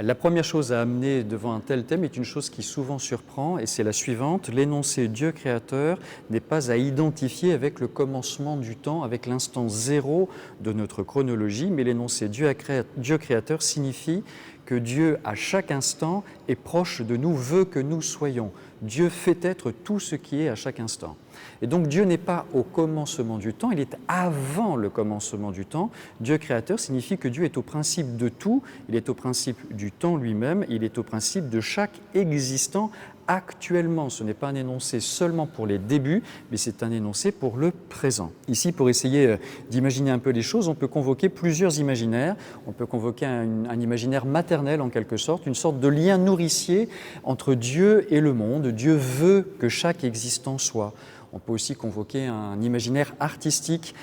La première chose à amener devant un tel thème est une chose qui souvent surprend, et c'est la suivante. L'énoncé Dieu créateur n'est pas à identifier avec le commencement du temps, avec l'instant zéro de notre chronologie, mais l'énoncé Dieu créateur signifie que Dieu, à chaque instant, est proche de nous, veut que nous soyons. Dieu fait être tout ce qui est à chaque instant. Et donc Dieu n'est pas au commencement du temps, il est avant le commencement du temps. Dieu créateur signifie que Dieu est au principe de tout, il est au principe du temps lui-même, il est au principe de chaque existant actuellement. Ce n'est pas un énoncé seulement pour les débuts, mais c'est un énoncé pour le présent. Ici, pour essayer d'imaginer un peu les choses, on peut convoquer plusieurs imaginaires. On peut convoquer un imaginaire maternel en quelque sorte, une sorte de lien nourricier entre Dieu et le monde. Dieu veut que chaque existant soit. On peut aussi convoquer un imaginaire artistique.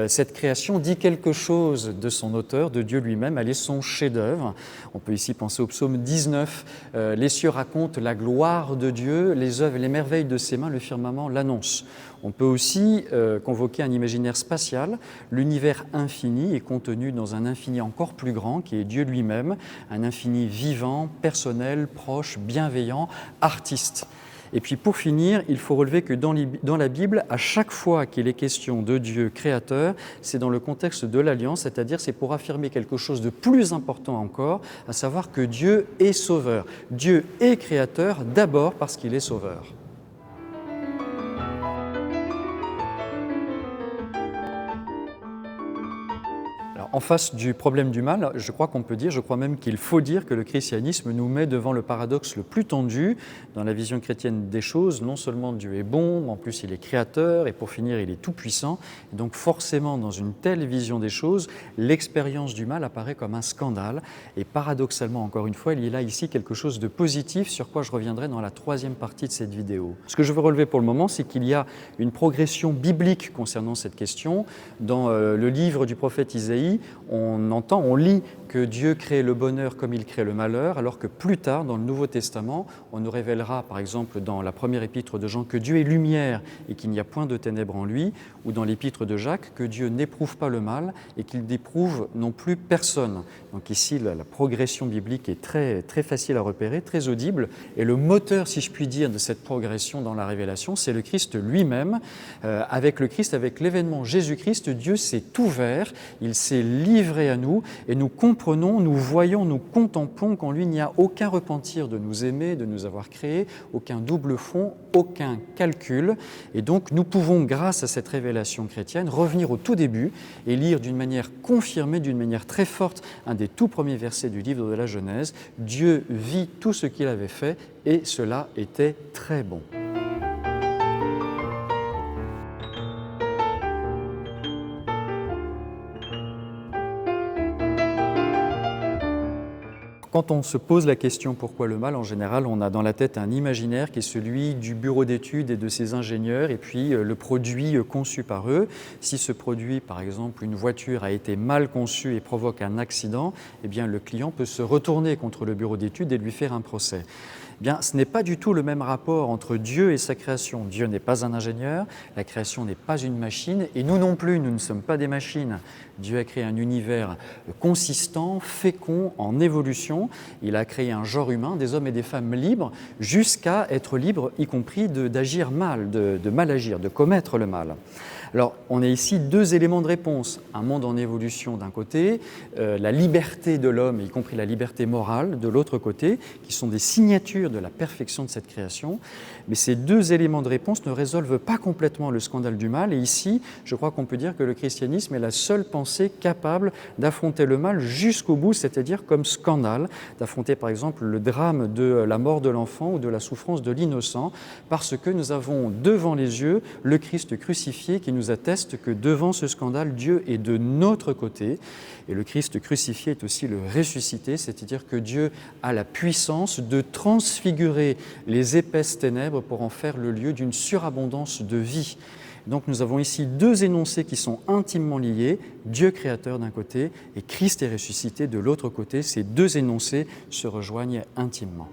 Cette création dit quelque chose de son auteur, de Dieu lui-même, elle est son chef-d'œuvre. On peut ici penser au psaume 19. Les cieux racontent la gloire de Dieu, les œuvres et les merveilles de ses mains, le firmament l'annonce. On peut aussi convoquer un imaginaire spatial. L'univers infini est contenu dans un infini encore plus grand qui est Dieu lui-même, un infini vivant, personnel, proche, bienveillant, artiste. Et puis pour finir, il faut relever que dans la Bible, à chaque fois qu'il est question de Dieu créateur, c'est dans le contexte de l'Alliance, c'est-à-dire c'est pour affirmer quelque chose de plus important encore, à savoir que Dieu est sauveur. Dieu est créateur d'abord parce qu'il est sauveur. En face du problème du mal, je crois qu'on peut dire, je crois même qu'il faut dire que le christianisme nous met devant le paradoxe le plus tendu dans la vision chrétienne des choses. Non seulement Dieu est bon, mais en plus il est créateur et pour finir il est tout-puissant. Et donc forcément dans une telle vision des choses, l'expérience du mal apparaît comme un scandale. Et paradoxalement, encore une fois, il y a là ici quelque chose de positif sur quoi je reviendrai dans la troisième partie de cette vidéo. Ce que je veux relever pour le moment, c'est qu'il y a une progression biblique concernant cette question. Dans le livre du prophète Isaïe, on lit que Dieu crée le bonheur comme il crée le malheur, alors que plus tard, dans le Nouveau Testament, on nous révélera, par exemple, dans la première épître de Jean, que Dieu est lumière et qu'il n'y a point de ténèbres en lui, ou dans l'épître de Jacques, que Dieu n'éprouve pas le mal et qu'il n'éprouve non plus personne. Donc ici, la progression biblique est très, très facile à repérer, très audible, et le moteur, si je puis dire, de cette progression dans la révélation, c'est le Christ lui-même. Avec le Christ, avec l'événement Jésus-Christ, Dieu s'est ouvert, il s'est livré à nous, et nous comprenons, nous voyons, nous contemplons qu'en lui, il n'y a aucun repentir de nous aimer, de nous avoir créés, aucun double fond, aucun calcul. Et donc, nous pouvons, grâce à cette révélation chrétienne, revenir au tout début et lire d'une manière confirmée, d'une manière très forte, un des tout premiers versets du livre de la Genèse. Dieu vit tout ce qu'il avait fait et cela était très bon. Quand on se pose la question pourquoi le mal, en général, on a dans la tête un imaginaire qui est celui du bureau d'études et de ses ingénieurs et puis le produit conçu par eux. Si ce produit, par exemple une voiture, a été mal conçu et provoque un accident, eh bien le client peut se retourner contre le bureau d'études et lui faire un procès. Bien, ce n'est pas du tout le même rapport entre Dieu et sa création. Dieu n'est pas un ingénieur, la création n'est pas une machine, et nous non plus, nous ne sommes pas des machines. Dieu a créé un univers consistant, fécond, en évolution. Il a créé un genre humain, des hommes et des femmes libres, jusqu'à être libres, y compris d'agir mal, de mal agir, de commettre le mal. Alors, on a ici deux éléments de réponse. Un monde en évolution d'un côté, la liberté de l'homme, y compris la liberté morale de l'autre côté, qui sont des signatures de la perfection de cette création. Mais ces deux éléments de réponse ne résolvent pas complètement le scandale du mal. Et ici, je crois qu'on peut dire que le christianisme est la seule pensée capable d'affronter le mal jusqu'au bout, c'est-à-dire comme scandale, d'affronter par exemple le drame de la mort de l'enfant ou de la souffrance de l'innocent, parce que nous avons devant les yeux le Christ crucifié qui nous atteste que devant ce scandale, Dieu est de notre côté. Et le Christ crucifié est aussi le ressuscité, c'est-à-dire que Dieu a la puissance de transfigurer les épaisses ténèbres pour en faire le lieu d'une surabondance de vie. Donc nous avons ici deux énoncés qui sont intimement liés, Dieu créateur d'un côté et Christ est ressuscité de l'autre côté. Ces deux énoncés se rejoignent intimement.